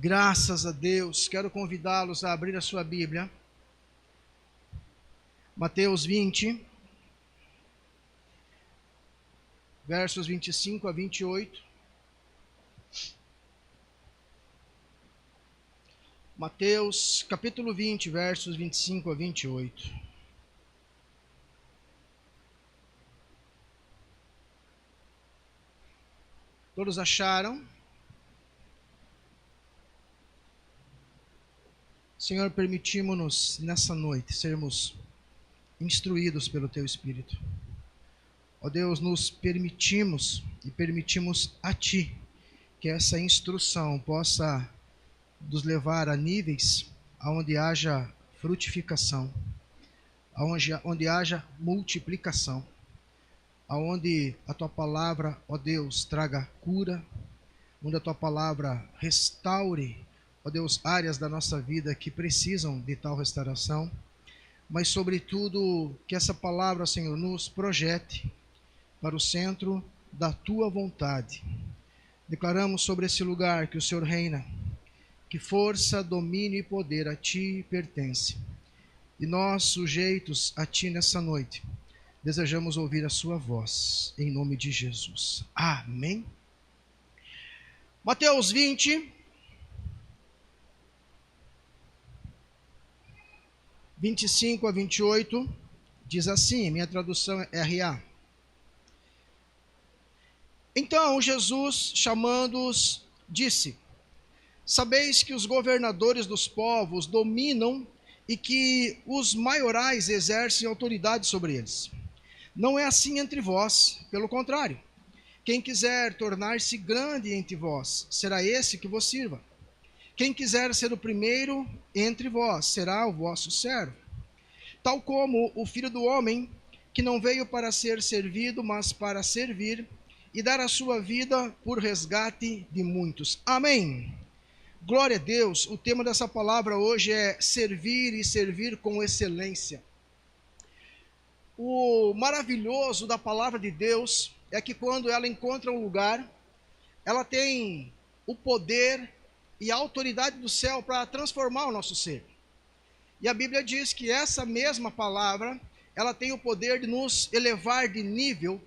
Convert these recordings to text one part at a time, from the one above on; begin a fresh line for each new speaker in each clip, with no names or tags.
Graças a Deus. Quero convidá-los a abrir a sua Bíblia. Mateus 20, versos 25 a 28. Mateus, capítulo 20, versos 25 a 28. Todos acharam? Senhor, permitimos-nos nessa noite sermos instruídos pelo Teu Espírito. Ó Deus, nos permitimos e permitimos a Ti que essa instrução possa nos levar a níveis onde haja frutificação, onde haja multiplicação, onde a Tua palavra, ó Deus, traga cura, onde a Tua palavra restaure, ó Deus, áreas da nossa vida que precisam de tal restauração, mas sobretudo que essa palavra, Senhor, nos projete para o centro da Tua vontade. Declaramos sobre esse lugar que o Senhor reina, que força, domínio e poder a Ti pertence. E nós, sujeitos a Ti nessa noite, desejamos ouvir a Sua voz, em nome de Jesus. Amém. Mateus 20, 25 a 28, diz assim, minha tradução é RA. Então Jesus, chamando-os, disse: Sabeis que os governadores dos povos dominam e que os maiorais exercem autoridade sobre eles. Não é assim entre vós, pelo contrário. Quem quiser tornar-se grande entre vós, será esse que vos sirva. Quem quiser ser o primeiro entre vós, será o vosso servo. Tal como o Filho do Homem, que não veio para ser servido, mas para servir e dar a sua vida por resgate de muitos. Amém. Glória a Deus. O tema dessa palavra hoje é servir e servir com excelência. O maravilhoso da palavra de Deus é que quando ela encontra um lugar, ela tem o poder e a autoridade do céu para transformar o nosso ser. E a Bíblia diz que essa mesma palavra, ela tem o poder de nos elevar de nível,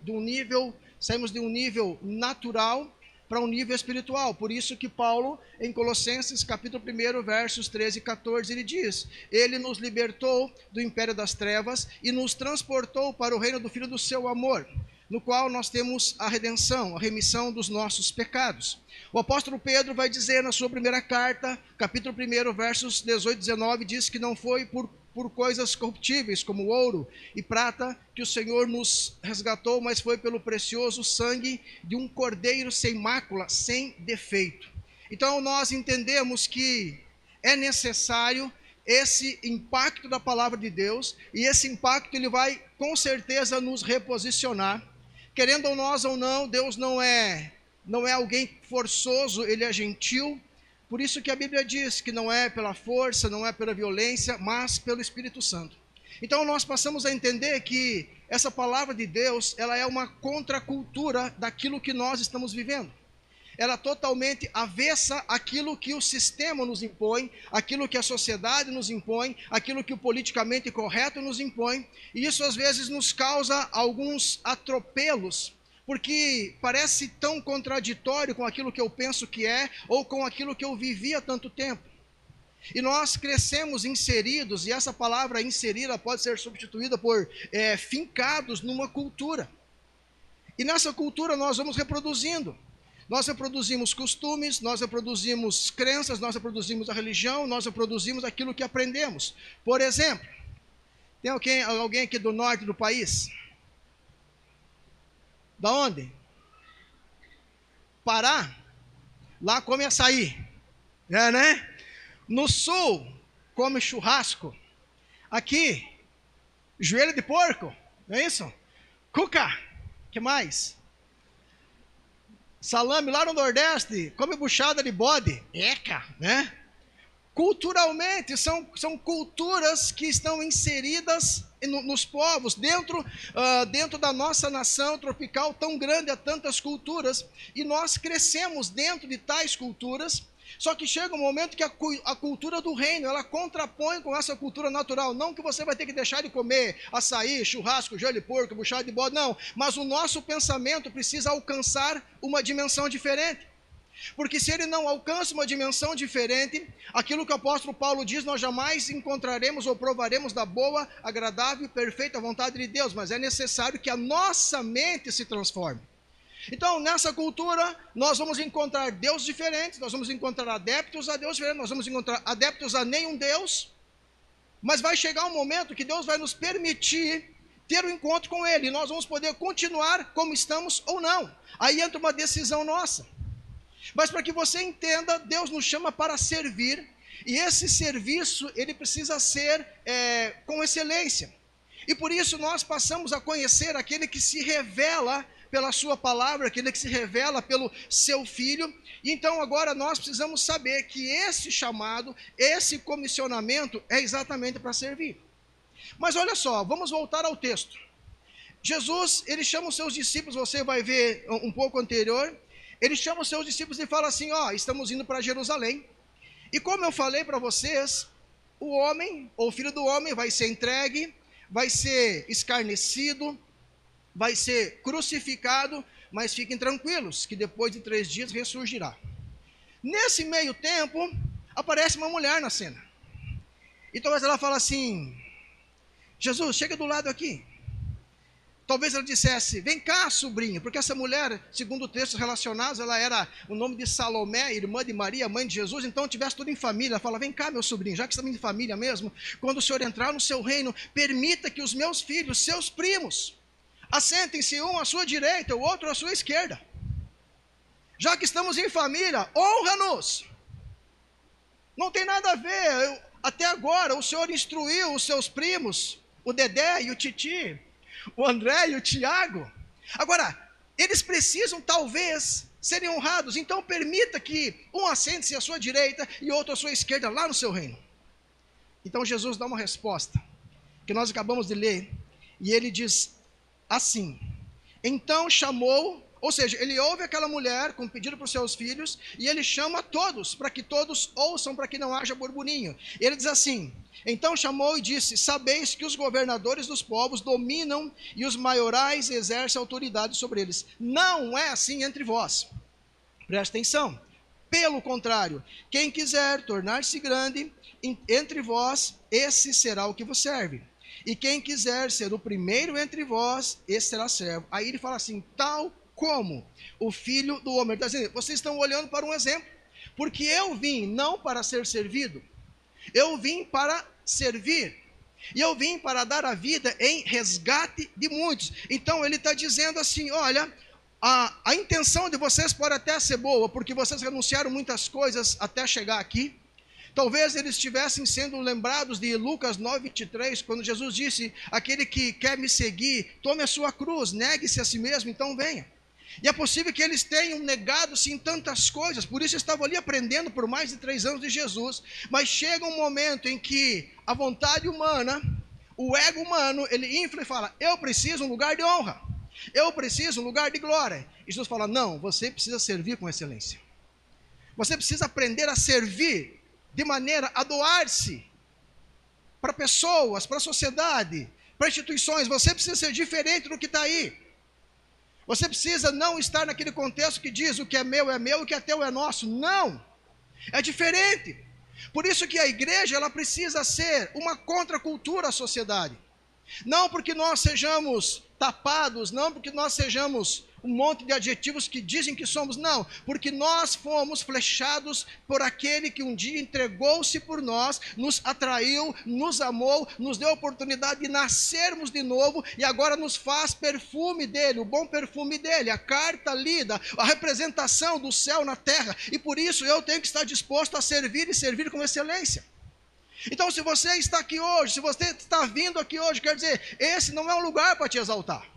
saímos de um nível natural para um nível espiritual. Por isso que Paulo, em Colossenses capítulo 1, versos 13 e 14, ele diz: Ele nos libertou do império das trevas e nos transportou para o reino do Filho do seu amor, no qual nós temos a redenção, a remissão dos nossos pecados. O apóstolo Pedro vai dizer na sua primeira carta, capítulo 1, versos 18 e 19, diz que não foi por coisas corruptíveis como ouro e prata que o Senhor nos resgatou, mas foi pelo precioso sangue de um cordeiro sem mácula, sem defeito. Então nós entendemos que é necessário esse impacto da palavra de Deus, e esse impacto ele vai com certeza nos reposicionar. Querendo nós ou não, Deus não é alguém forçoso, Ele é gentil. Por isso que a Bíblia diz que não é pela força, não é pela violência, mas pelo Espírito Santo. Então nós passamos a entender que essa palavra de Deus, ela é uma contracultura daquilo que nós estamos vivendo. Ela é totalmente avessa àquilo que o sistema nos impõe, aquilo que a sociedade nos impõe, aquilo que o politicamente correto nos impõe, e isso às vezes nos causa alguns atropelos, porque parece tão contraditório com aquilo que eu penso que é, ou com aquilo que eu vivi há tanto tempo. E nós crescemos inseridos, e essa palavra inserida pode ser substituída por fincados numa cultura. E nessa cultura nós vamos reproduzindo. Nós reproduzimos costumes, nós reproduzimos crenças, nós reproduzimos a religião, nós reproduzimos aquilo que aprendemos. Por exemplo, tem alguém aqui do norte do país? Da onde? Pará? Lá come açaí, né? No sul, come churrasco. Aqui, joelho de porco, não é isso? Cuca, que mais? Salame lá no Nordeste, come buchada de bode, eca, né? Culturalmente, são culturas que estão inseridas nos povos, dentro da nossa nação tropical tão grande, há tantas culturas, e nós crescemos dentro de tais culturas. Só que chega um momento que a cultura do reino, ela contrapõe com essa cultura natural. Não que você vai ter que deixar de comer açaí, churrasco, joelho de porco, buchada de bode, não. Mas o nosso pensamento precisa alcançar uma dimensão diferente. Porque se ele não alcança uma dimensão diferente, aquilo que o apóstolo Paulo diz, nós jamais encontraremos ou provaremos da boa, agradável e perfeita vontade de Deus. Mas é necessário que a nossa mente se transforme. Então, nessa cultura, nós vamos encontrar deuses diferentes, nós vamos encontrar adeptos a Deus diferentes, nós vamos encontrar adeptos a nenhum Deus, mas vai chegar um momento que Deus vai nos permitir ter um encontro com Ele, e nós vamos poder continuar como estamos ou não. Aí entra uma decisão nossa. Mas para que você entenda, Deus nos chama para servir, e esse serviço, ele precisa ser com excelência. E por isso nós passamos a conhecer aquele que se revela pela sua palavra, aquele que se revela pelo seu Filho. E então agora nós precisamos saber que esse chamado, esse comissionamento é exatamente para servir. Mas olha só, vamos voltar ao texto. Jesus, ele chama os seus discípulos, você vai ver um pouco anterior, ele chama os seus discípulos e fala assim, estamos indo para Jerusalém. E como eu falei para vocês, o homem, ou o Filho do Homem, vai ser entregue, vai ser escarnecido, vai ser crucificado, mas fiquem tranquilos, que depois de 3 dias ressurgirá. Nesse meio tempo, aparece uma mulher na cena. E talvez ela fale assim, Jesus, chega do lado aqui. Talvez ela dissesse, vem cá, sobrinho, porque essa mulher, segundo textos relacionados, ela era o nome de Salomé, irmã de Maria, mãe de Jesus, então tivesse tudo em família. Ela fala, vem cá, meu sobrinho, já que estamos em família mesmo, quando o Senhor entrar no seu reino, permita que os meus filhos, seus primos, assentem-se um à sua direita, o outro à sua esquerda. Já que estamos em família, honra-nos. Não tem nada a ver, até agora o Senhor instruiu os seus primos, o Dedé e o Titi, o André e o Tiago. Agora, eles precisam talvez serem honrados, então permita que um assente-se à sua direita e outro à sua esquerda lá no seu reino. Então Jesus dá uma resposta, que nós acabamos de ler, e ele diz assim, então chamou, ou seja, ele ouve aquela mulher com pedido para os seus filhos, e ele chama todos, para que todos ouçam, para que não haja burburinho. Ele diz assim, então chamou e disse, sabeis que os governadores dos povos dominam, e os maiorais exercem autoridade sobre eles. Não é assim entre vós. Presta atenção. Pelo contrário, quem quiser tornar-se grande entre vós, esse será o que vos serve. E quem quiser ser o primeiro entre vós, esse será servo. Aí ele fala assim, tal como o Filho do Homem. Está dizendo, vocês estão olhando para um exemplo, porque eu vim não para ser servido, eu vim para servir, e eu vim para dar a vida em resgate de muitos. Então ele está dizendo assim, olha, a intenção de vocês pode até ser boa, porque vocês renunciaram muitas coisas até chegar aqui. Talvez eles estivessem sendo lembrados de Lucas 9:23, quando Jesus disse, aquele que quer me seguir, tome a sua cruz, negue-se a si mesmo, então venha. E é possível que eles tenham negado-se em tantas coisas, por isso estavam ali aprendendo por mais de 3 anos de Jesus, mas chega um momento em que a vontade humana, o ego humano, ele infla e fala, eu preciso um lugar de honra, eu preciso um lugar de glória. E Jesus fala, não, você precisa servir com excelência, você precisa aprender a servir, de maneira a doar-se para pessoas, para a sociedade, para instituições. Você precisa ser diferente do que está aí. Você precisa não estar naquele contexto que diz o que é meu, e o que é teu é nosso. Não, é diferente. Por isso que a igreja, ela precisa ser uma contracultura à sociedade. Não porque nós sejamos tapados, não porque nós sejamos um monte de adjetivos que dizem que somos, não, porque nós fomos flechados por aquele que um dia entregou-se por nós, nos atraiu, nos amou, nos deu a oportunidade de nascermos de novo, e agora nos faz perfume dele, o bom perfume dele, a carta lida, a representação do céu na terra, e por isso eu tenho que estar disposto a servir e servir com excelência. Então, se você está aqui hoje, se você está vindo aqui hoje, quer dizer, esse não é um lugar para te exaltar.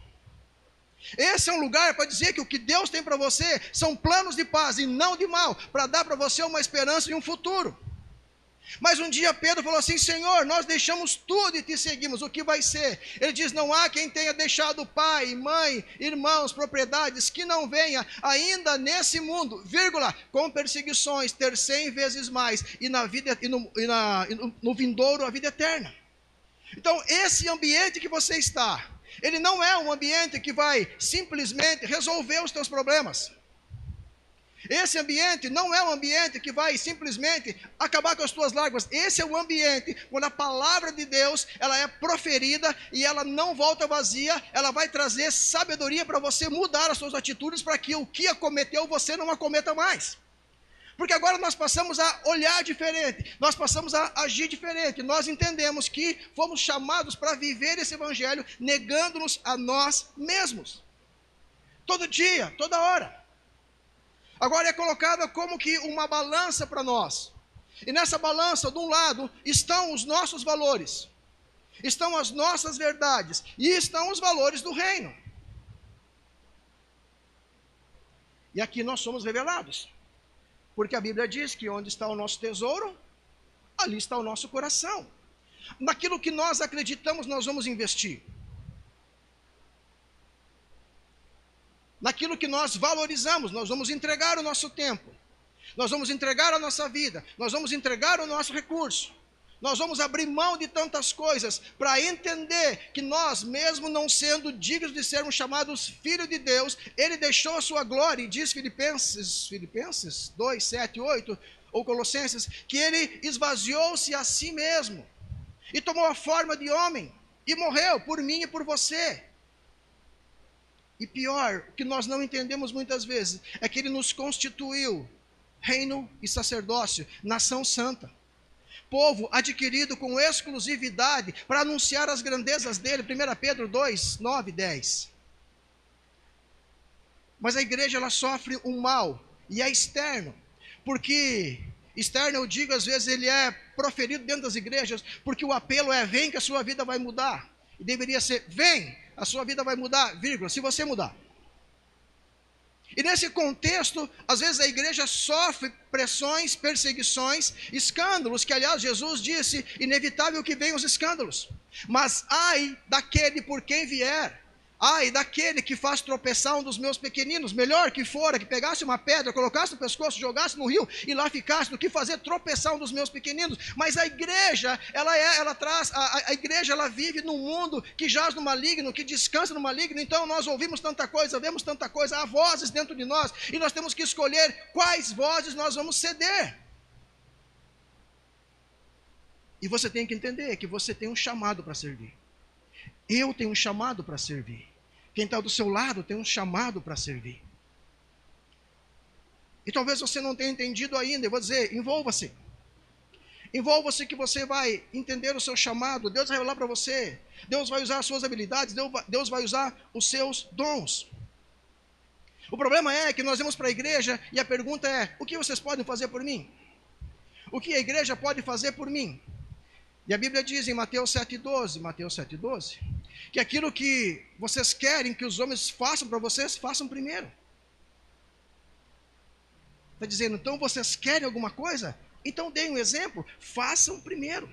Esse é um lugar para dizer que o que Deus tem para você são planos de paz e não de mal, para dar para você uma esperança e um futuro. Mas um dia Pedro falou assim: Senhor, nós deixamos tudo e te seguimos, o que vai ser? Ele diz: não há quem tenha deixado pai, mãe, irmãos, propriedades, que não venha ainda nesse mundo, vírgula, com perseguições, ter 100 vezes mais, e no vindouro a vida eterna. Então esse ambiente que você está, ele não é um ambiente que vai simplesmente resolver os teus problemas. Esse ambiente não é um ambiente que vai simplesmente acabar com as tuas lágrimas. Esse é o ambiente quando a palavra de Deus, ela é proferida e ela não volta vazia. Ela vai trazer sabedoria para você mudar as suas atitudes, para que o que acometeu você não acometa mais. Porque agora nós passamos a olhar diferente, nós passamos a agir diferente. Nós entendemos que fomos chamados para viver esse evangelho negando-nos a nós mesmos. Todo dia, toda hora. Agora é colocada como que uma balança para nós. E nessa balança, de um lado, estão os nossos valores, estão as nossas verdades e estão os valores do reino. E aqui nós somos revelados. Porque a Bíblia diz que onde está o nosso tesouro, ali está o nosso coração. Naquilo que nós acreditamos, nós vamos investir. Naquilo que nós valorizamos, nós vamos entregar o nosso tempo, nós vamos entregar a nossa vida, nós vamos entregar o nosso recurso, nós vamos abrir mão de tantas coisas para entender que nós, mesmo não sendo dignos de sermos chamados filhos de Deus, Ele deixou a sua glória, e diz Filipenses 2, 7, 8, ou Colossenses, que Ele esvaziou-se a si mesmo, e tomou a forma de homem, e morreu por mim e por você. E pior, o que nós não entendemos muitas vezes, é que Ele nos constituiu reino e sacerdócio, nação santa, povo adquirido com exclusividade para anunciar as grandezas dEle, 1 Pedro 2, 9 e 10. Mas a igreja, ela sofre um mal, e é externo, porque externo, eu digo, às vezes ele é proferido dentro das igrejas, porque o apelo é: vem que a sua vida vai mudar, e deveria ser: vem, a sua vida vai mudar, vírgula, se você mudar. E nesse contexto, às vezes a igreja sofre pressões, perseguições, escândalos, que aliás Jesus disse: inevitável que venham os escândalos, mas ai daquele por quem vier, ai daquele que faz tropeçar um dos meus pequeninos. Melhor que fora que pegasse uma pedra, colocasse no pescoço, jogasse no rio e lá ficasse, do que fazer tropeçar um dos meus pequeninos. Mas a igreja, a igreja, ela vive num mundo que jaz no maligno, que descansa no maligno. Então nós ouvimos tanta coisa, vemos tanta coisa, há vozes dentro de nós, e nós temos que escolher quais vozes nós vamos ceder. E você tem que entender que você tem um chamado para servir. Eu tenho um chamado para servir. Quem está do seu lado tem um chamado para servir. E talvez você não tenha entendido ainda. Eu vou dizer: envolva-se. Envolva-se, que você vai entender o seu chamado. Deus vai revelar para você. Deus vai usar as suas habilidades. Deus vai usar os seus dons. O problema é que nós vamos para a igreja e a pergunta é: o que vocês podem fazer por mim? O que a igreja pode fazer por mim? E a Bíblia diz em Mateus 7,12, que aquilo que vocês querem que os homens façam para vocês, façam primeiro. Está dizendo: então vocês querem alguma coisa? Então deem um exemplo, façam primeiro.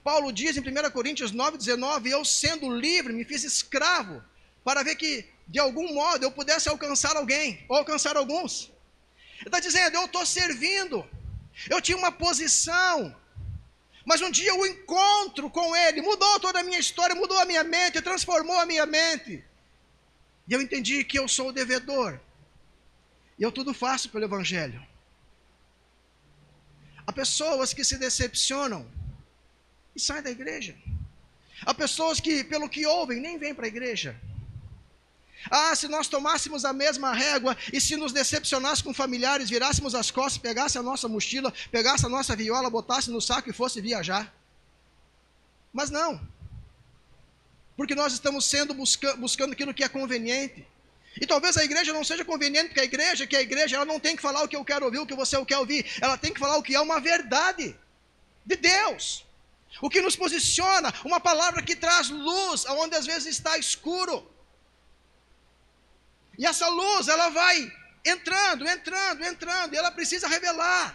Paulo diz em 1 Coríntios 9,19, eu sendo livre, me fiz escravo, para ver que de algum modo eu pudesse alcançar alguém, ou alcançar alguns. Ele está dizendo: eu estou servindo, eu tinha uma posição, mas um dia o encontro com Ele mudou toda a minha história, mudou a minha mente, transformou a minha mente. E eu entendi que eu sou o devedor. E eu tudo faço pelo Evangelho. Há pessoas que se decepcionam e saem da igreja. Há pessoas que, pelo que ouvem, nem vêm para a igreja. Ah, se nós tomássemos a mesma régua e se nos decepcionasse com familiares, virássemos as costas, pegasse a nossa mochila, pegasse a nossa viola, botasse no saco e fosse viajar. Mas não. Porque nós estamos buscando aquilo que é conveniente. E talvez a igreja não seja conveniente, porque a igreja ela não tem que falar o que eu quero ouvir, o que você quer ouvir. Ela tem que falar o que é uma verdade de Deus. O que nos posiciona, uma palavra que traz luz, onde às vezes está escuro. E essa luz, ela vai entrando, e ela precisa revelar.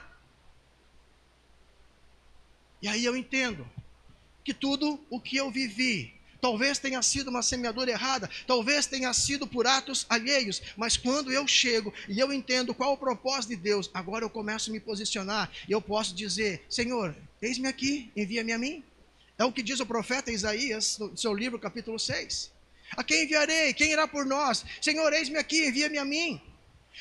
E aí eu entendo que tudo o que eu vivi, talvez tenha sido uma semeadura errada, talvez tenha sido por atos alheios, mas quando eu chego e eu entendo qual o propósito de Deus, agora eu começo a me posicionar e eu posso dizer: Senhor, eis-me aqui, envia-me a mim. É o que diz o profeta Isaías no seu livro, capítulo 6. A quem enviarei? Quem irá por nós? Senhor, eis-me aqui, envia-me a mim.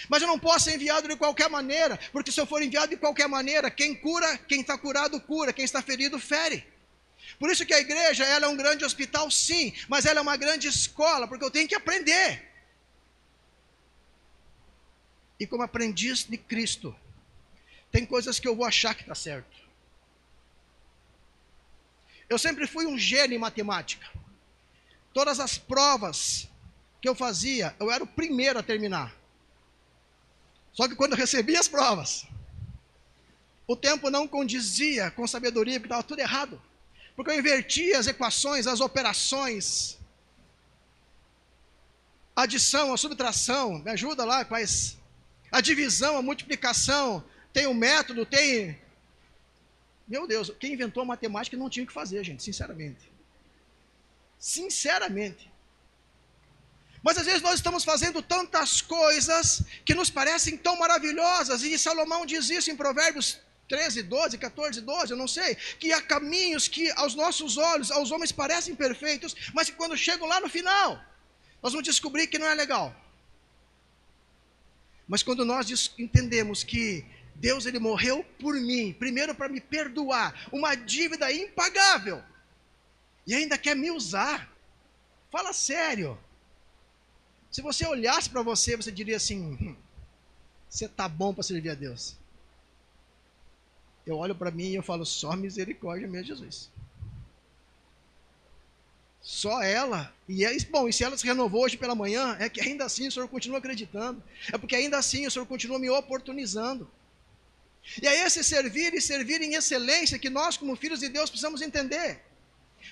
Mas eu não posso ser enviado de qualquer maneira, porque se eu for enviado de qualquer maneira, quem cura, quem está curado cura, quem está ferido fere. Por isso que a igreja, ela é um grande hospital, sim, mas ela é uma grande escola, porque eu tenho que aprender. E como aprendiz de Cristo, tem coisas que eu vou achar que está certo. Eu sempre fui um gênio em matemática. Todas as provas que eu fazia, eu era o primeiro a terminar. Só que quando eu recebia as provas, o tempo não condizia com sabedoria, porque estava tudo errado. Porque eu invertia as equações, as operações, a adição, a subtração, me ajuda lá, quais? A divisão, a multiplicação, tem o método, tem... Meu Deus, quem inventou a matemática não tinha o que fazer, gente, sinceramente. Sinceramente. Mas às vezes nós estamos fazendo tantas coisas que nos parecem tão maravilhosas, e Salomão diz isso em Provérbios 13, 12, 14, 12, eu não sei, que há caminhos que aos nossos olhos, aos homens parecem perfeitos, mas que quando chegam lá no final, nós vamos descobrir que não é legal. Mas quando nós entendemos que Deus, ele morreu por mim, primeiro para me perdoar, uma dívida impagável, e ainda quer me usar, fala sério. Se você olhasse para você, você diria assim: você está bom para servir a Deus. Eu olho para mim e eu falo: só misericórdia, meu Jesus. Só ela. Bom, e se ela se renovou hoje pela manhã, é que ainda assim o Senhor continua acreditando. É porque ainda assim o Senhor continua me oportunizando. E é esse servir e servir em excelência que nós, como filhos de Deus, precisamos entender.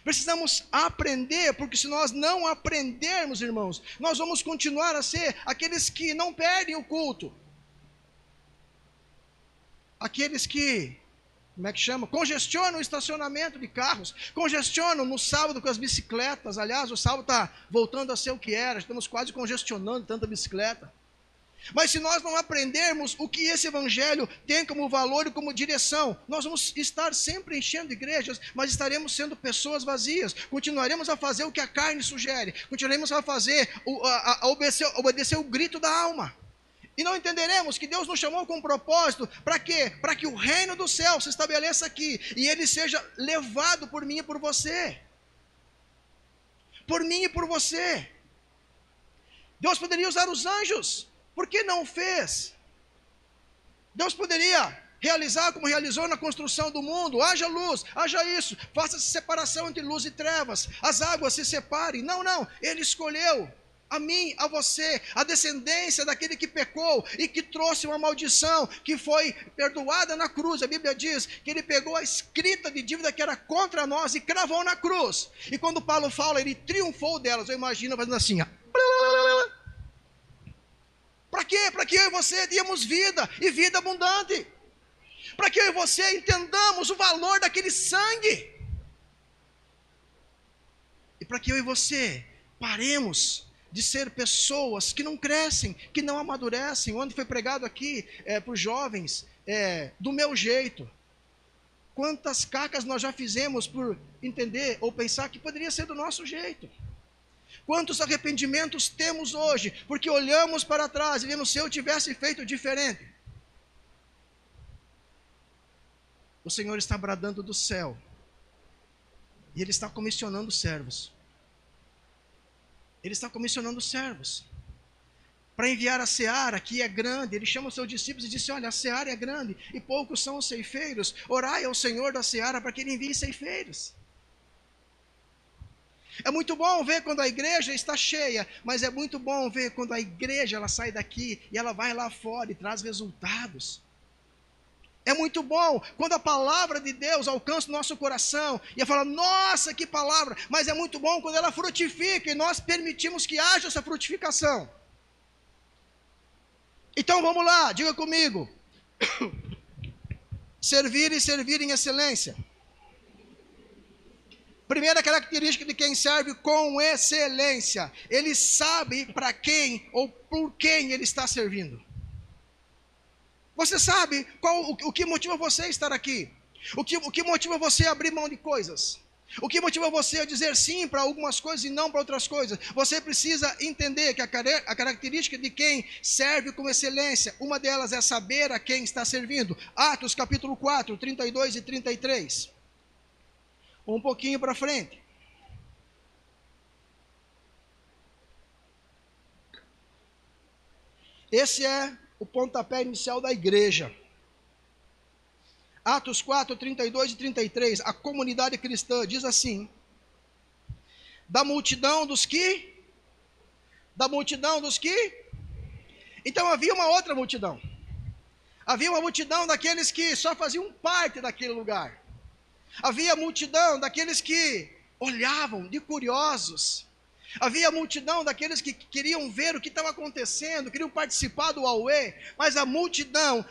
Precisamos aprender, porque se nós não aprendermos, irmãos, nós vamos continuar a ser aqueles que não perdem o culto. Aqueles que, como é que chama? Congestionam o estacionamento de carros, congestionam no sábado com as bicicletas. Aliás, o sábado está voltando a ser o que era, estamos quase congestionando tanta bicicleta. Mas se nós não aprendermos o que esse evangelho tem como valor e como direção, nós vamos estar sempre enchendo igrejas, mas estaremos sendo pessoas vazias. Continuaremos a fazer o que a carne sugere, continuaremos a fazer, a obedecer o grito da alma. E não entenderemos que Deus nos chamou com um propósito. Para quê? Para que o reino do céu se estabeleça aqui e ele seja levado por mim e por você. Por mim e por você. Deus poderia usar os anjos. Por que não fez? Deus poderia realizar como realizou na construção do mundo. Haja luz, haja isso. Faça separação entre luz e trevas. As águas se separem. Não, não. Ele escolheu a mim, a você, a descendência daquele que pecou e que trouxe uma maldição, que foi perdoada na cruz. A Bíblia diz que ele pegou a escrita de dívida que era contra nós e cravou na cruz. E quando Paulo fala, ele triunfou delas. Eu imagino fazendo assim, ó. Para quê? Para que eu e você tenhamos vida, e vida abundante. Para que eu e você entendamos o valor daquele sangue. E para que eu e você paremos de ser pessoas que não crescem, que não amadurecem. Onde foi pregado aqui para os jovens, do meu jeito. Quantas cacas nós já fizemos por entender ou pensar que poderia ser do nosso jeito. Quantos arrependimentos temos hoje, porque olhamos para trás e vemos: se eu tivesse feito diferente. O Senhor está bradando do céu, e Ele está comissionando servos. Ele está comissionando servos, para enviar a seara, que é grande. Ele chama os seus discípulos e diz: olha, a seara é grande, e poucos são os ceifeiros. Orai ao Senhor da seara, para que Ele envie ceifeiros. É muito bom ver quando a igreja está cheia, mas é muito bom ver quando a igreja ela sai daqui e ela vai lá fora e traz resultados. É muito bom quando a palavra de Deus alcança o nosso coração e fala: nossa, que palavra! Mas é muito bom quando ela frutifica e nós permitimos que haja essa frutificação. Então vamos lá, diga comigo. Servir e servir em excelência. Primeira característica de quem serve com excelência: ele sabe para quem ou por quem ele está servindo. Você sabe o que motiva você a estar aqui? O que motiva você a abrir mão de coisas? O que motiva você a dizer sim para algumas coisas e não para outras coisas? Você precisa entender que a característica de quem serve com excelência, uma delas é saber a quem está servindo. Atos capítulo 4, 32 e 33. Um pouquinho para frente. Esse é o pontapé inicial da igreja. Atos 4, 32 e 33, a comunidade cristã diz assim: da multidão dos que? Então havia uma outra multidão. Havia uma multidão daqueles que só faziam parte daquele lugar. Havia multidão daqueles que olhavam de curiosos. Havia multidão daqueles que queriam ver o que estava acontecendo, queriam participar do auê, mas a multidão,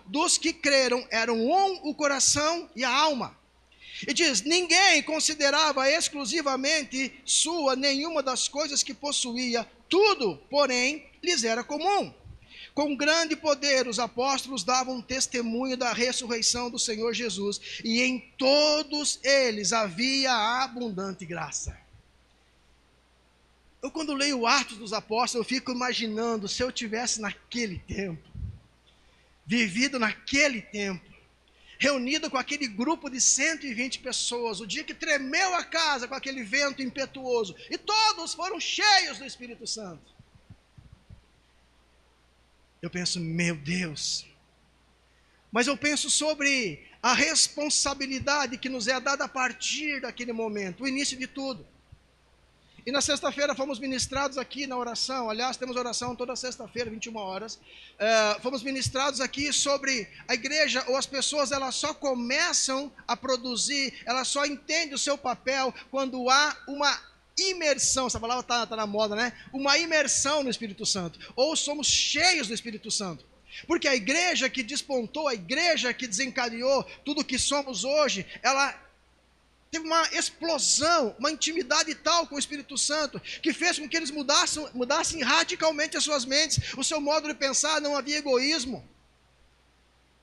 dos que creram, eram um o coração e a alma. E diz: ninguém considerava exclusivamente sua nenhuma das coisas que possuía, tudo, porém, lhes era comum. Com grande poder os apóstolos davam testemunho da ressurreição do Senhor Jesus, e em todos eles havia abundante graça. Eu, quando leio Atos dos Apóstolos, eu fico imaginando se eu tivesse naquele tempo, vivido naquele tempo, reunido com aquele grupo de 120 pessoas, o dia que tremeu a casa com aquele vento impetuoso, e todos foram cheios do Espírito Santo. Eu penso, meu Deus. Mas eu penso sobre a responsabilidade que nos é dada a partir daquele momento, o início de tudo. E na sexta-feira fomos ministrados aqui na oração. Aliás, temos oração toda sexta-feira, 21 horas. Fomos ministrados aqui sobre a igreja, ou as pessoas, elas só começam a produzir, elas só entendem o seu papel quando há uma imersão. Essa palavra está na moda, né? Uma imersão no Espírito Santo. Ou somos cheios do Espírito Santo. Porque a igreja que despontou, a igreja que desencadeou tudo o que somos hoje, ela teve uma explosão, uma intimidade tal com o Espírito Santo, que fez com que eles mudassem radicalmente as suas mentes, o seu modo de pensar. Não havia egoísmo,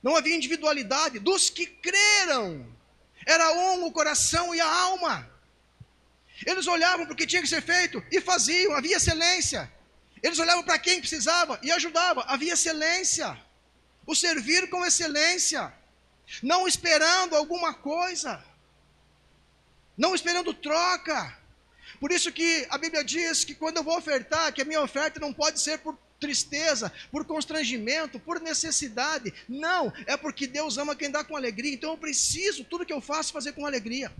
não havia individualidade. Dos que creram, era um o coração e a alma. Eles olhavam para o que tinha que ser feito e faziam, havia excelência. Eles olhavam para quem precisava e ajudavam, havia excelência. O servir com excelência, não esperando alguma coisa, não esperando troca. Por isso que a Bíblia diz que quando eu vou ofertar, que a minha oferta não pode ser por tristeza, por constrangimento, por necessidade. Não, é porque Deus ama quem dá com alegria. Então eu preciso, tudo que eu faço, fazer com alegria.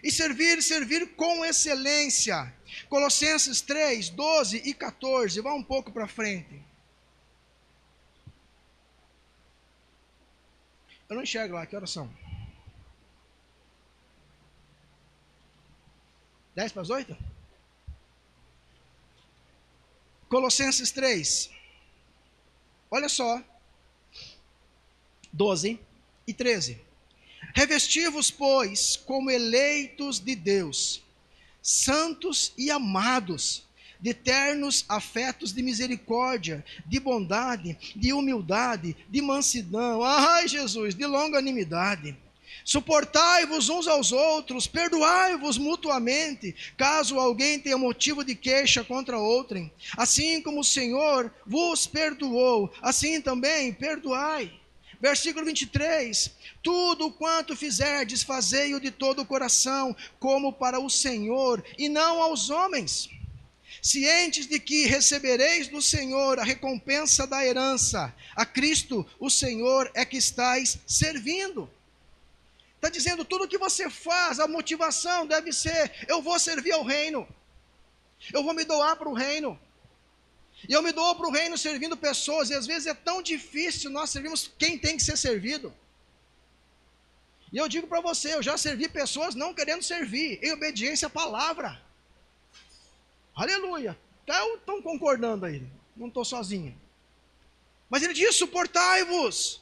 E servir com excelência. Colossenses 3, 12 e 14. Vá um pouco para frente. Eu não enxergo lá, que horas são? 10 para as 8? Colossenses 3. Olha só. 12 e 13. Revesti-vos, pois, como eleitos de Deus, santos e amados, de ternos afetos de misericórdia, de bondade, de humildade, de mansidão, ai Jesus, de longanimidade. Suportai-vos uns aos outros, perdoai-vos mutuamente, caso alguém tenha motivo de queixa contra outrem. Assim como o Senhor vos perdoou, assim também perdoai. Versículo 23, tudo quanto fizerdes, fazei-o de todo o coração, como para o Senhor, e não aos homens, cientes de que recebereis do Senhor a recompensa da herança. A Cristo, o Senhor, é que estáis servindo. Está dizendo, tudo que você faz, a motivação deve ser, eu vou servir ao reino, eu vou me doar para o reino. E eu me dou para o reino servindo pessoas, e às vezes é tão difícil nós servirmos quem tem que ser servido. E eu digo para você, eu já servi pessoas não querendo servir, em obediência à palavra. Aleluia. Estão concordando aí, não estou sozinho. Mas ele diz, suportai-vos.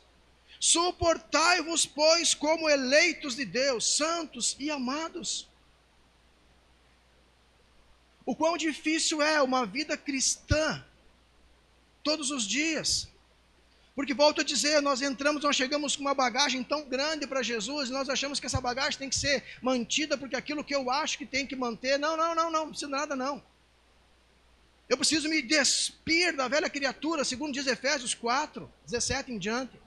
Suportai-vos, pois, como eleitos de Deus, santos e amados. O quão difícil é uma vida cristã todos os dias. Porque, volto a dizer, nós chegamos com uma bagagem tão grande para Jesus, e nós achamos que essa bagagem tem que ser mantida, porque aquilo que eu acho que tem que manter, não precisa nada não. Eu preciso me despir da velha criatura, segundo diz Efésios 4, 17 em diante.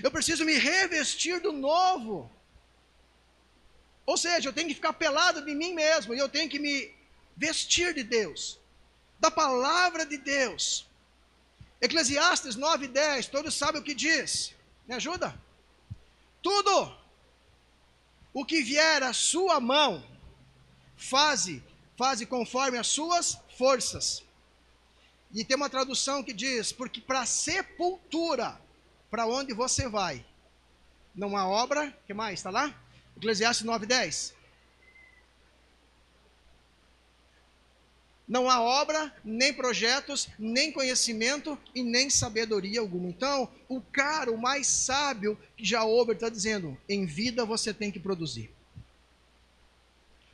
Eu preciso me revestir do novo. Ou seja, eu tenho que ficar pelado de mim mesmo, e eu tenho que me vestir de Deus, da palavra de Deus. Eclesiastes 9:10, todos sabem o que diz. Me ajuda? Tudo o que vier à sua mão, faze conforme as suas forças. E tem uma tradução que diz, porque para a sepultura, para onde você vai, não há obra, o que mais? Está lá? Eclesiastes 9:10. Não há obra, nem projetos, nem conhecimento e nem sabedoria alguma. Então, o cara, o mais sábio que já houve, está dizendo, em vida você tem que produzir.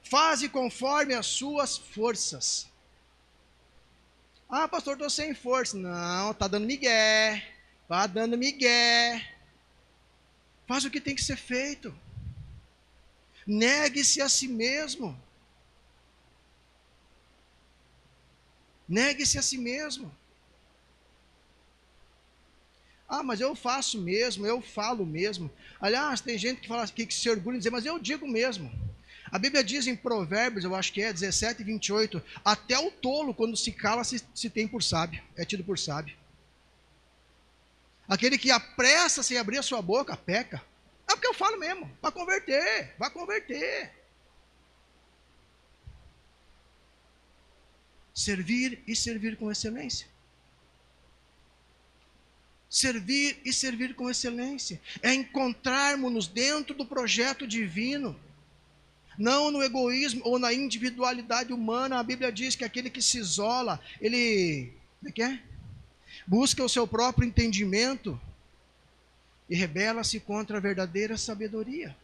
Faze conforme as suas forças. Ah, pastor, estou sem força. Não, está dando migué. Está dando migué. Faz o que tem que ser feito. Negue-se a si mesmo. Negue-se a si mesmo. Ah, mas eu faço mesmo, eu falo mesmo. Aliás, tem gente que fala que se orgulha de dizer, mas eu digo mesmo. A Bíblia diz em Provérbios, eu acho que é 17 e 28, até o tolo, quando se cala, se tem por sábio, é tido por sábio. Aquele que apressa sem abrir a sua boca, peca. É porque eu falo mesmo, vai converter. Servir e servir com excelência. Servir e servir com excelência. É encontrarmos-nos dentro do projeto divino. Não no egoísmo ou na individualidade humana. A Bíblia diz que aquele que se isola, ele busca o seu próprio entendimento e rebela-se contra a verdadeira sabedoria.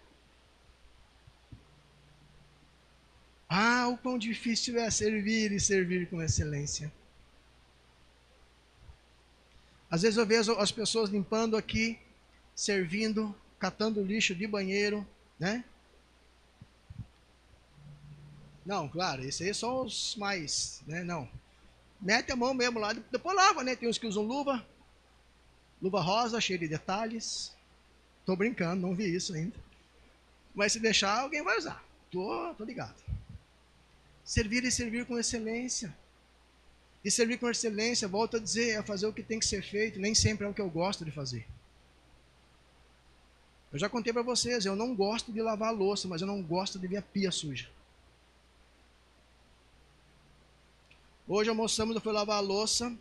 Ah, o quão difícil é servir e servir com excelência. Às vezes eu vejo as pessoas limpando aqui, servindo, catando lixo de banheiro, né? Não, claro, esse aí são os mais, né? Não. Mete a mão mesmo lá, depois lava, né? Tem uns que usam luva rosa, cheia de detalhes. Tô brincando, não vi isso ainda. Mas se deixar, alguém vai usar. Tô ligado. Servir e servir com excelência. E servir com excelência, volto a dizer, é fazer o que tem que ser feito, nem sempre é o que eu gosto de fazer. Eu já contei para vocês, eu não gosto de lavar a louça, mas eu não gosto de ver a pia suja. Hoje almoçamos, eu fui lavar a louça,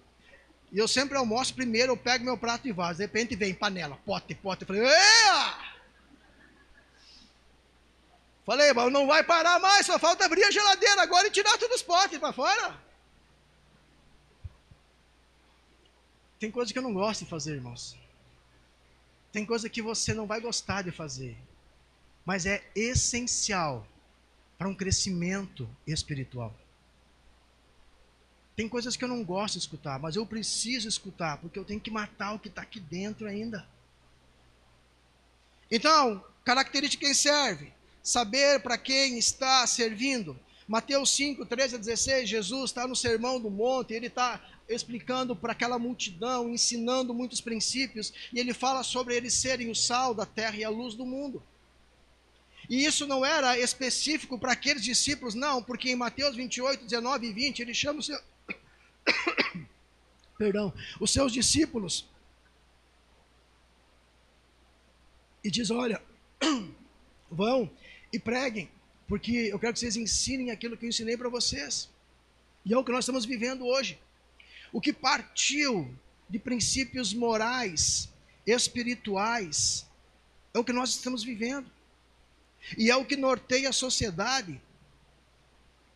e eu sempre almoço primeiro, eu pego meu prato e vaso, de repente vem panela, pote, eu falei, ea! Falei, mas não vai parar mais, só falta abrir a geladeira agora e tirar todos os potes para fora. Tem coisa que eu não gosto de fazer, irmãos. Tem coisa que você não vai gostar de fazer, mas é essencial para um crescimento espiritual. Tem coisas que eu não gosto de escutar, mas eu preciso escutar, porque eu tenho que matar o que está aqui dentro ainda. Então, característica de quem serve, saber para quem está servindo. Mateus 5, 13 a 16, Jesus está no Sermão do Monte, ele está explicando para aquela multidão, ensinando muitos princípios, e ele fala sobre eles serem o sal da terra e a luz do mundo. E isso não era específico para aqueles discípulos, não, porque em Mateus 28, 19 e 20, ele chama os seus discípulos e diz, olha, vão e preguem, porque eu quero que vocês ensinem aquilo que eu ensinei para vocês. E é o que nós estamos vivendo hoje. O que partiu de princípios morais, espirituais, é o que nós estamos vivendo. E é o que norteia a sociedade.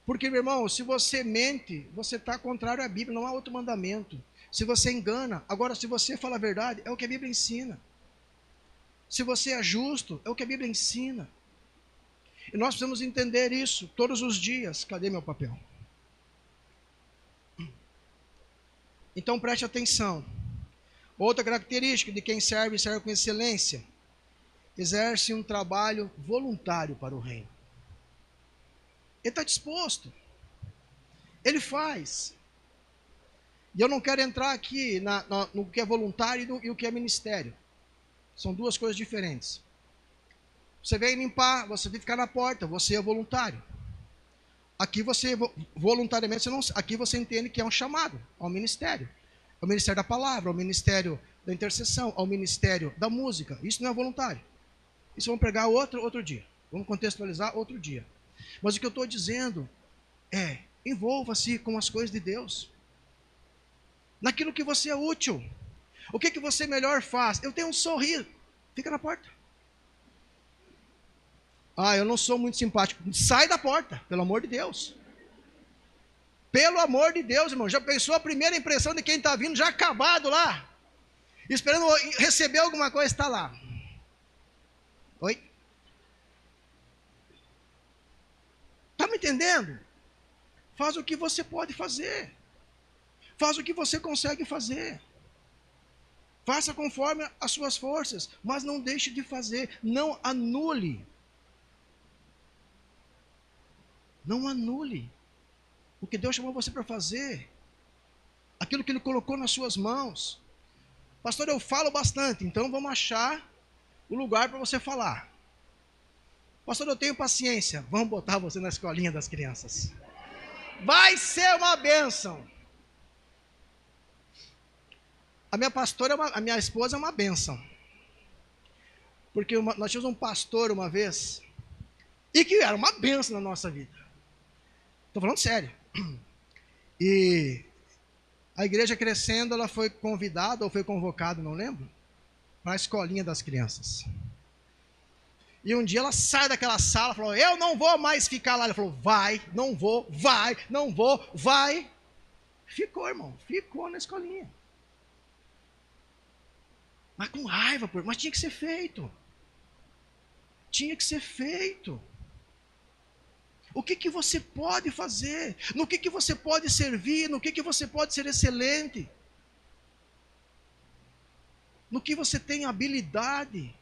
Porque, meu irmão, se você mente, você está contrário à Bíblia, não há outro mandamento. Se você engana, agora se você fala a verdade, é o que a Bíblia ensina. se você é justo, é o que a Bíblia ensina. E nós precisamos entender isso todos os dias. Cadê meu papel? Então preste atenção. Outra característica de quem serve e serve com excelência, exerce um trabalho voluntário para o reino. Ele está disposto. Ele faz. E eu não quero entrar aqui no que é voluntário e o que é ministério. São duas coisas diferentes. Você vem limpar, você vem ficar na porta, você é voluntário. Aqui você, voluntariamente, aqui você entende que é um chamado ao ministério. Ao ministério da palavra, ao ministério da intercessão, ao ministério da música. Isso não é voluntário. Isso vamos pregar outro dia. Vamos contextualizar outro dia. Mas o que eu estou dizendo é, envolva-se com as coisas de Deus. Naquilo que você é útil. O que você melhor faz? Eu tenho um sorriso. Fica na porta. Ah, eu não sou muito simpático. Sai da porta, pelo amor de Deus. Pelo amor de Deus, irmão. Já pensou a primeira impressão de quem está vindo já acabado lá? Esperando receber alguma coisa, está lá. Oi? Está me entendendo? Faz o que você pode fazer. Faz o que você consegue fazer. Faça conforme as suas forças, mas não deixe de fazer. Não anule. Não anule o que Deus chamou você para fazer. Aquilo que Ele colocou nas suas mãos. Pastor, eu falo bastante, então vamos achar o lugar para você falar. Pastor, eu tenho paciência. Vamos botar você na escolinha das crianças. Vai ser uma bênção. A minha pastora, a minha esposa é uma bênção. Porque nós tínhamos um pastor uma vez, e que era uma bênção na nossa vida. Estou falando sério. E a igreja crescendo, ela foi convidada, ou foi convocada, não lembro, para a escolinha das crianças. E um dia ela sai daquela sala, falou, eu não vou mais ficar lá. Ela falou, vai, não vou, vai, não vou, vai. Ficou, irmão, ficou na escolinha. Mas com raiva, mas tinha que ser feito. Tinha que ser feito. O que você pode fazer? No que você pode servir? No que você pode ser excelente? No que você tem habilidade?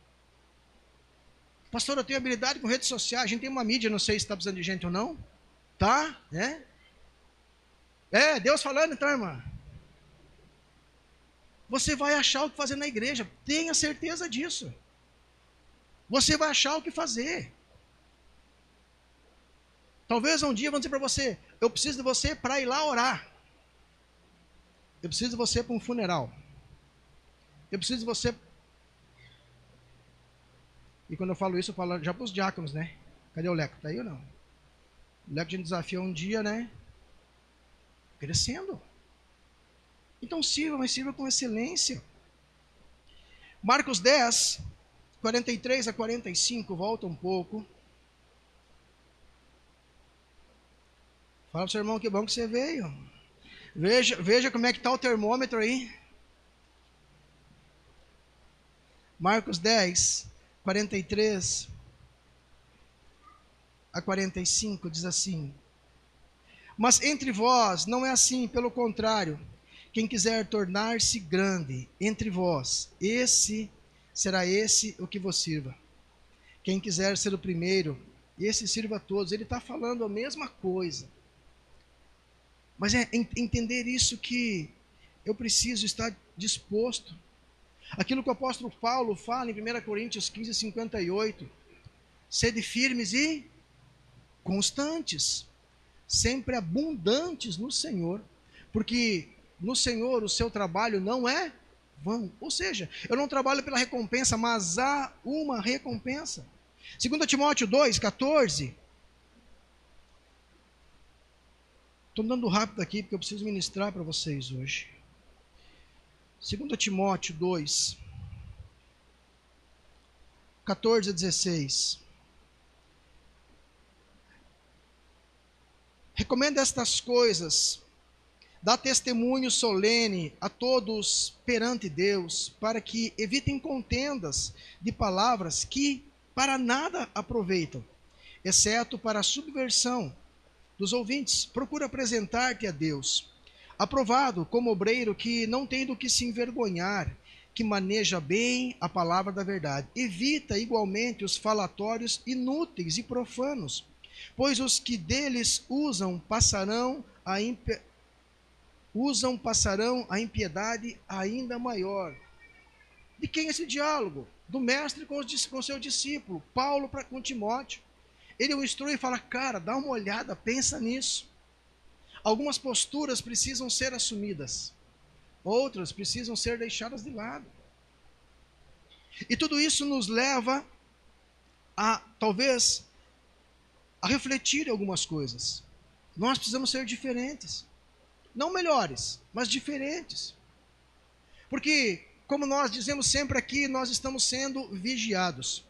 Pastor, eu tenho habilidade com redes sociais. A gente tem uma mídia, não sei se está precisando de gente ou não. Tá? É, Deus falando então, irmã. Você vai achar o que fazer na igreja. Tenha certeza disso. Você vai achar o que fazer. Talvez um dia vão dizer para você, eu preciso de você para ir lá orar. Eu preciso de você para um funeral. Eu preciso de você... E quando eu falo isso, eu falo já para os diáconos, né? Cadê o Leco? Está aí ou não? O Leco te desafiou um dia, né? Crescendo. Então sirva, mas sirva com excelência. Marcos 10, 43 a 45, volta um pouco. Fala para o seu irmão, que bom que você veio. Veja como é que está o termômetro aí. Marcos 10, 43 a 45, diz assim. Mas entre vós não é assim, pelo contrário. Quem quiser tornar-se grande entre vós, será o que vos sirva. Quem quiser ser o primeiro, esse sirva a todos. Ele está falando a mesma coisa. Mas é entender isso que eu preciso estar disposto. Aquilo que o apóstolo Paulo fala em 1 Coríntios 15, 58. Sede firmes e constantes, sempre abundantes no Senhor, porque no Senhor o seu trabalho não é vão. Ou seja, eu não trabalho pela recompensa, mas há uma recompensa. 2 Timóteo 2, 14. Estou andando rápido aqui porque eu preciso ministrar para vocês hoje. 2 Timóteo 2, 14 a 16. Recomendo estas coisas dá testemunho solene a todos perante Deus, para que evitem contendas de palavras que para nada aproveitam, exceto para a subversão dos ouvintes. Procura apresentar-te a Deus, aprovado como obreiro que não tem do que se envergonhar, que maneja bem a palavra da verdade. Evita igualmente os falatórios inúteis e profanos, pois os que deles passarão a impiedade ainda maior. De quem é esse diálogo? Do mestre com seu discípulo, Paulo com Timóteo. Ele o instrui e fala: cara, dá uma olhada, pensa nisso. Algumas posturas precisam ser assumidas, outras precisam ser deixadas de lado. E tudo isso nos leva talvez, a refletir em algumas coisas. Nós precisamos ser diferentes. Não melhores, mas diferentes. Porque, como nós dizemos sempre aqui, nós estamos sendo vigiados.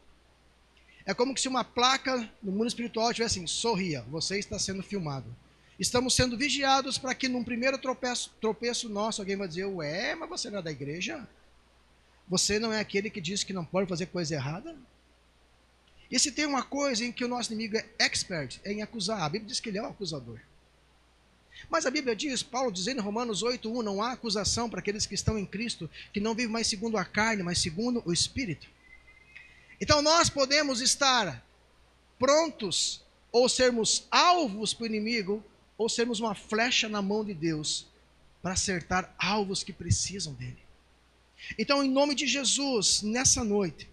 É como se uma placa no mundo espiritual tivesse assim: sorria, você está sendo filmado. Estamos sendo vigiados para que num primeiro tropeço nosso, alguém vai dizer: ué, mas você não é da igreja? Você não é aquele que diz que não pode fazer coisa errada? E se tem uma coisa em que o nosso inimigo é expert, é em acusar. A Bíblia diz que ele é o acusador. Mas a Bíblia diz, Paulo dizendo em Romanos 8:1, não há acusação para aqueles que estão em Cristo, que não vivem mais segundo a carne, mas segundo o Espírito. Então nós podemos estar prontos, ou sermos alvos para o inimigo, ou sermos uma flecha na mão de Deus, para acertar alvos que precisam dele. Então, em nome de Jesus, nessa noite,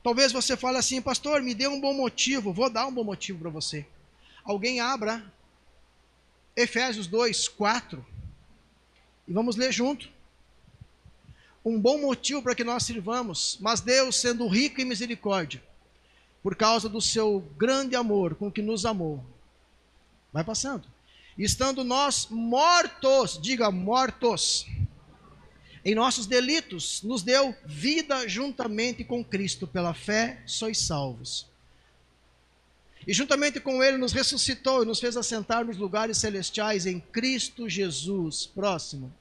talvez você fale assim: pastor, me dê um bom motivo. Vou dar um bom motivo para você. Alguém abra Efésios 2:4 e vamos ler junto. Um bom motivo para que nós sirvamos. Mas Deus, sendo rico em misericórdia, por causa do seu grande amor com que nos amou, vai passando, estando nós mortos, diga mortos, em nossos delitos, nos deu vida juntamente com Cristo. Pela fé sois salvos. E juntamente com Ele nos ressuscitou e nos fez assentar nos lugares celestiais em Cristo Jesus. Próximo.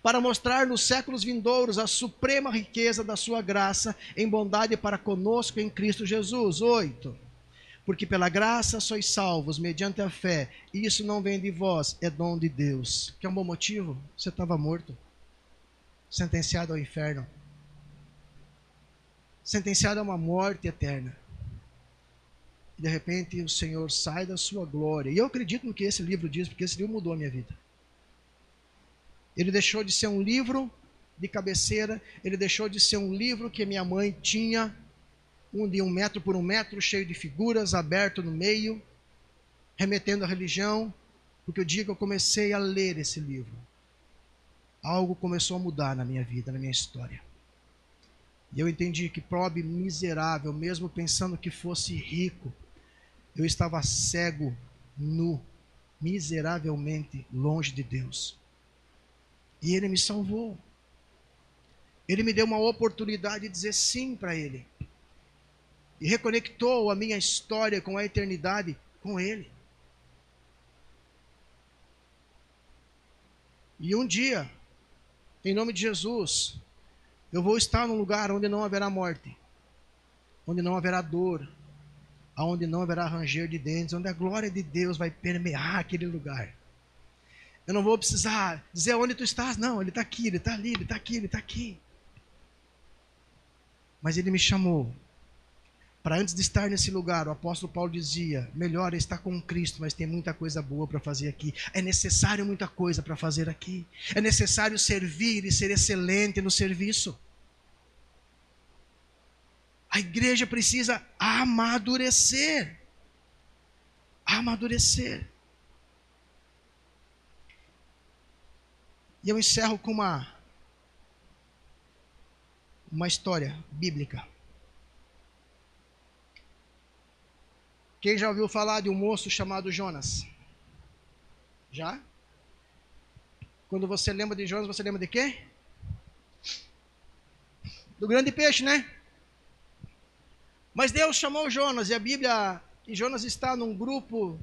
Para mostrar nos séculos vindouros a suprema riqueza da sua graça em bondade para conosco em Cristo Jesus. 8. Porque pela graça sois salvos mediante a fé. E isso não vem de vós, é dom de Deus. Quer um bom motivo? Você estava morto, sentenciado ao inferno, sentenciado a uma morte eterna. E de repente o Senhor sai da sua glória. E eu acredito no que esse livro diz, porque esse livro mudou a minha vida. Ele deixou de ser um livro de cabeceira, ele deixou de ser um livro que minha mãe tinha, de 1 metro por 1 metro, cheio de figuras, aberto no meio, remetendo à religião. Porque o dia que eu comecei a ler esse livro, algo começou a mudar na minha vida, na minha história. E eu entendi que pobre, miserável, mesmo pensando que fosse rico, eu estava cego, nu, miseravelmente longe de Deus. E Ele me salvou. Ele me deu uma oportunidade de dizer sim para Ele. E reconectou a minha história com a eternidade com Ele. E um dia, em nome de Jesus, eu vou estar num lugar onde não haverá morte, onde não haverá dor, onde não haverá ranger de dentes, onde a glória de Deus vai permear aquele lugar. Eu não vou precisar dizer onde tu estás, não, Ele está aqui, Ele está ali, Ele está aqui, Ele está aqui. Mas Ele me chamou para, antes de estar nesse lugar, o apóstolo Paulo dizia: melhor é estar com Cristo, mas tem muita coisa boa para fazer aqui. É necessário muita coisa para fazer aqui. É necessário servir e ser excelente no serviço. A igreja precisa amadurecer. Amadurecer. E eu encerro com uma história bíblica. Quem já ouviu falar de um moço chamado Jonas? Já? Quando você lembra de Jonas, você lembra de quê? Do grande peixe, né? Mas Deus chamou Jonas, e a Bíblia, e Jonas está num grupo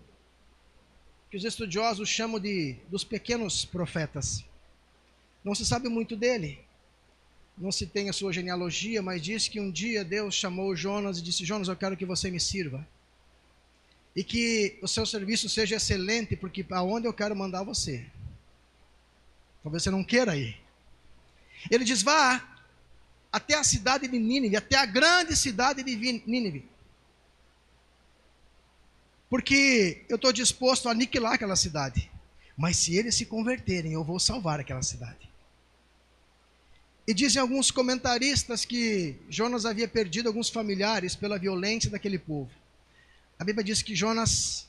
que os estudiosos chamam dos pequenos profetas. Não se sabe muito dele, não se tem a sua genealogia, mas diz que um dia Deus chamou Jonas e disse: Jonas, eu quero que você me sirva, e que o seu serviço seja excelente, porque aonde eu quero mandar você, talvez você não queira ir. Ele diz: vá até a cidade de Nínive, até a grande cidade de Nínive, porque eu estou disposto a aniquilar aquela cidade, mas se eles se converterem, eu vou salvar aquela cidade. E dizem alguns comentaristas que Jonas havia perdido alguns familiares pela violência daquele povo. A Bíblia diz que Jonas,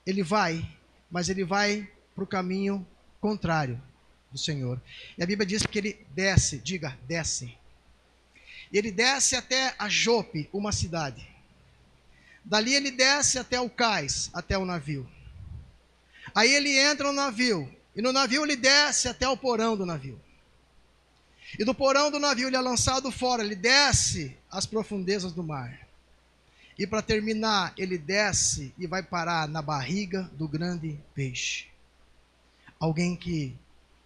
ele vai, mas ele vai para o caminho contrário do Senhor. E a Bíblia diz que ele desce, diga, desce. Ele desce até a Jope, uma cidade. Dali ele desce até o cais, até o navio. Aí ele entra no navio, e no navio ele desce até o porão do navio. E do porão do navio ele é lançado fora, ele desce às profundezas do mar. E para terminar, ele desce e vai parar na barriga do grande peixe. Alguém que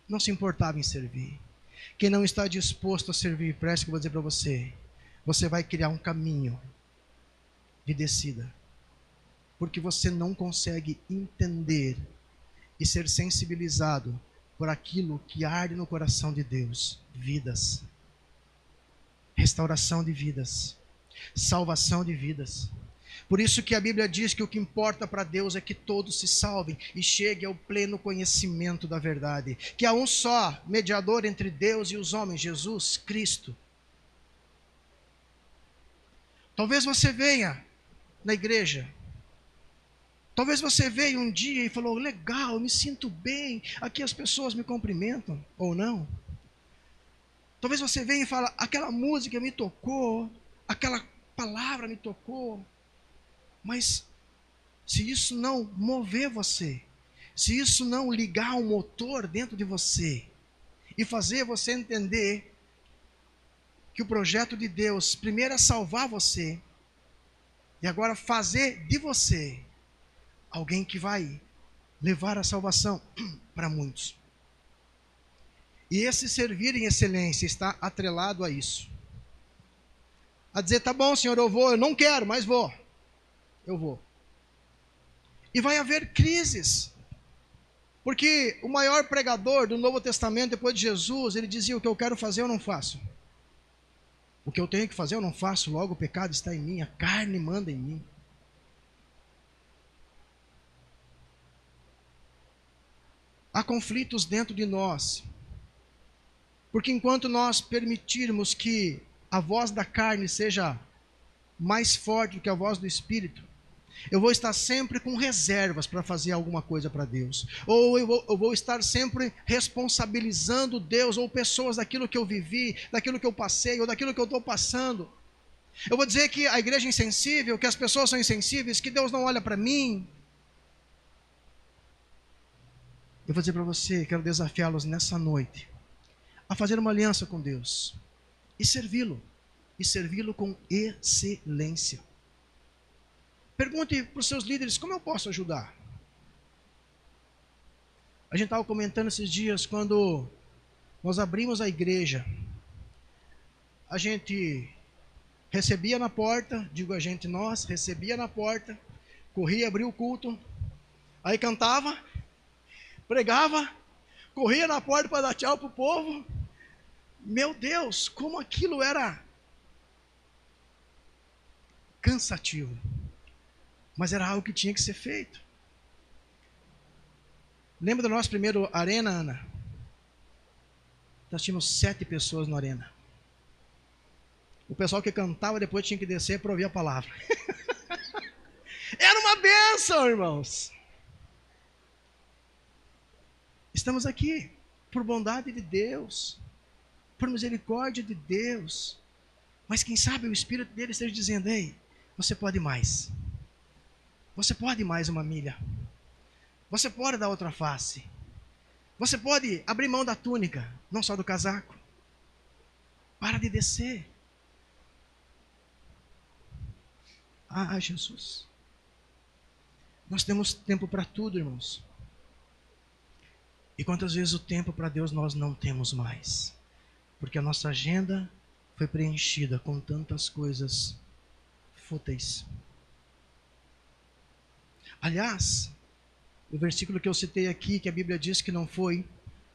não se importava em servir. Quem não está disposto a servir, preste que eu vou dizer para você. Você vai criar um caminho de descida. Porque você não consegue entender e ser sensibilizado por aquilo que arde no coração de Deus. Vidas. Restauração de vidas. Salvação de vidas. Por isso que a Bíblia diz que o que importa para Deus é que todos se salvem e cheguem ao pleno conhecimento da verdade. Que há um só mediador entre Deus e os homens, Jesus Cristo. Talvez você venha na igreja. Talvez você veio um dia e falou: legal, eu me sinto bem, aqui as pessoas me cumprimentam, ou não. Talvez você venha e fala: aquela música me tocou, aquela palavra me tocou. Mas se isso não mover você, se isso não ligar um motor dentro de você e fazer você entender que o projeto de Deus primeiro é salvar você e agora fazer de você alguém que vai levar a salvação para muitos. E esse servir em excelência está atrelado a isso. A dizer: tá bom, Senhor, eu vou, eu não quero, mas vou. Eu vou. E vai haver crises. Porque o maior pregador do Novo Testamento, depois de Jesus, ele dizia: o que eu quero fazer eu não faço. O que eu tenho que fazer eu não faço, logo o pecado está em mim, a carne manda em mim. Há conflitos dentro de nós. Porque enquanto nós permitirmos que a voz da carne seja mais forte do que a voz do Espírito, eu vou estar sempre com reservas para fazer alguma coisa para Deus. Ou eu vou estar sempre responsabilizando Deus ou pessoas daquilo que eu vivi, daquilo que eu passei, ou daquilo que eu estou passando. Eu vou dizer que a igreja é insensível, que as pessoas são insensíveis, que Deus não olha para mim. Eu vou dizer para você, quero desafiá-los nessa noite a fazer uma aliança com Deus e servi-lo com excelência. Pergunte para os seus líderes: como eu posso ajudar? A gente estava comentando esses dias, quando nós abrimos a igreja, a gente recebia na porta, nós recebia na porta, corria, abria o culto, aí cantava, pregava, corria na porta para dar tchau para o povo. Meu Deus, como aquilo era cansativo, mas era algo que tinha que ser feito. Lembra do nosso primeiro Arena, Ana? Nós tínhamos 7 pessoas na Arena. O pessoal que cantava depois tinha que descer para ouvir a palavra. Era uma bênção, irmãos. Estamos aqui por bondade de Deus, por misericórdia de Deus. Mas quem sabe o Espírito dele esteja dizendo: ei, você pode mais. Você pode mais uma milha. Você pode dar outra face. Você pode abrir mão da túnica, não só do casaco. Para de descer. Ah, Jesus. Nós temos tempo para tudo, irmãos. E quantas vezes o tempo para Deus nós não temos mais? Porque a nossa agenda foi preenchida com tantas coisas fúteis. Aliás, o versículo que eu citei aqui, que a Bíblia diz que não foi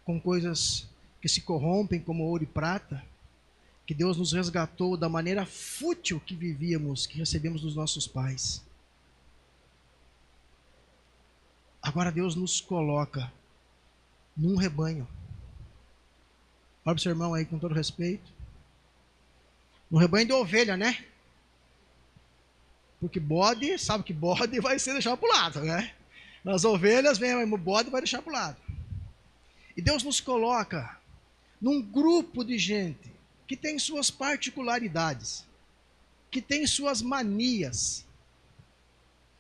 com coisas que se corrompem como ouro e prata, que Deus nos resgatou da maneira fútil que vivíamos, que recebemos dos nossos pais. Agora Deus nos coloca num rebanho. Olha para o seu irmão aí com todo respeito. Um rebanho de ovelha, né? Porque bode, sabe que bode vai ser deixado para o lado, né? Nas ovelhas vem o bode vai deixar para o lado. E Deus nos coloca num grupo de gente que tem suas particularidades, que tem suas manias.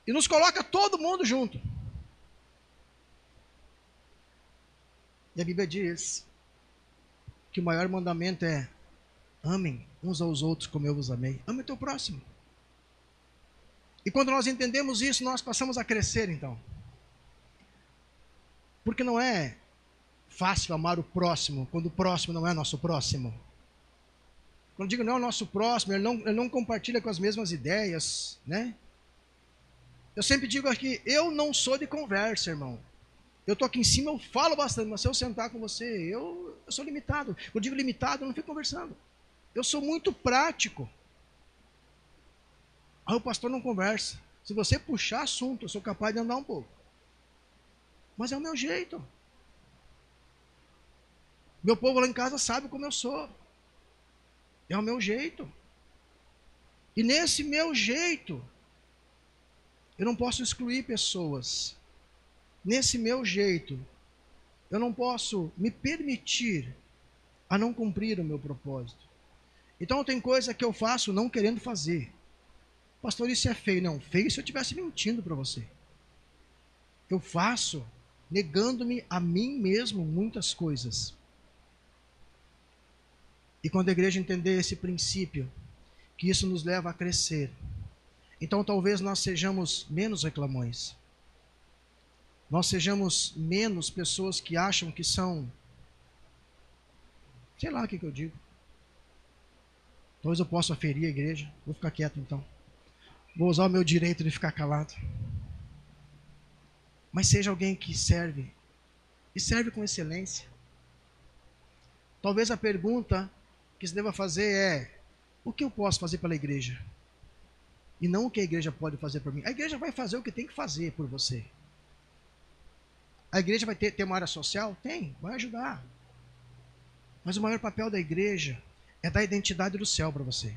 E nos coloca todo mundo junto. E a Bíblia diz que o maior mandamento é: amem uns aos outros como eu vos amei. Ame o teu próximo. E quando nós entendemos isso, nós passamos a crescer então. Porque não é fácil amar o próximo, quando o próximo não é nosso próximo. Quando digo não é o nosso próximo, ele não compartilha com as mesmas ideias, né? Eu sempre digo aqui, eu não sou de conversa, irmão. Eu estou aqui em cima, eu falo bastante, mas se eu sentar com você, eu sou limitado. Quando eu digo limitado, eu não fico conversando. Eu sou muito prático. Aí o pastor não conversa. Se você puxar assunto, eu sou capaz de andar um pouco. Mas é o meu jeito. Meu povo lá em casa sabe como eu sou. É o meu jeito. E nesse meu jeito, eu não posso excluir pessoas. Nesse meu jeito, eu não posso me permitir a não cumprir o meu propósito. Então tem coisa que eu faço não querendo fazer. Pastor, isso é feio. Não, feio se eu estivesse mentindo para você. Eu faço negando-me a mim mesmo muitas coisas. E quando a igreja entender esse princípio, que isso nos leva a crescer, então talvez nós sejamos menos reclamões. Nós sejamos menos pessoas que acham que são, sei lá o que eu digo. Talvez eu possa ferir a igreja. Vou ficar quieto então. Vou usar o meu direito de ficar calado. Mas seja alguém que serve. E serve com excelência. Talvez a pergunta que se deva fazer é: o que eu posso fazer pela igreja? E não o que a igreja pode fazer por mim. A igreja vai fazer o que tem que fazer por você. A igreja vai ter uma área social? Tem, vai ajudar. Mas o maior papel da igreja é dar a identidade do céu para você.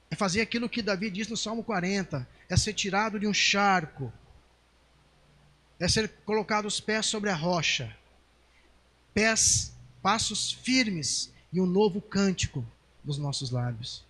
É fazer aquilo que Davi diz no Salmo 40. É ser tirado de um charco. É ser colocado os pés sobre a rocha. Passos firmes e um novo cântico nos nossos lábios.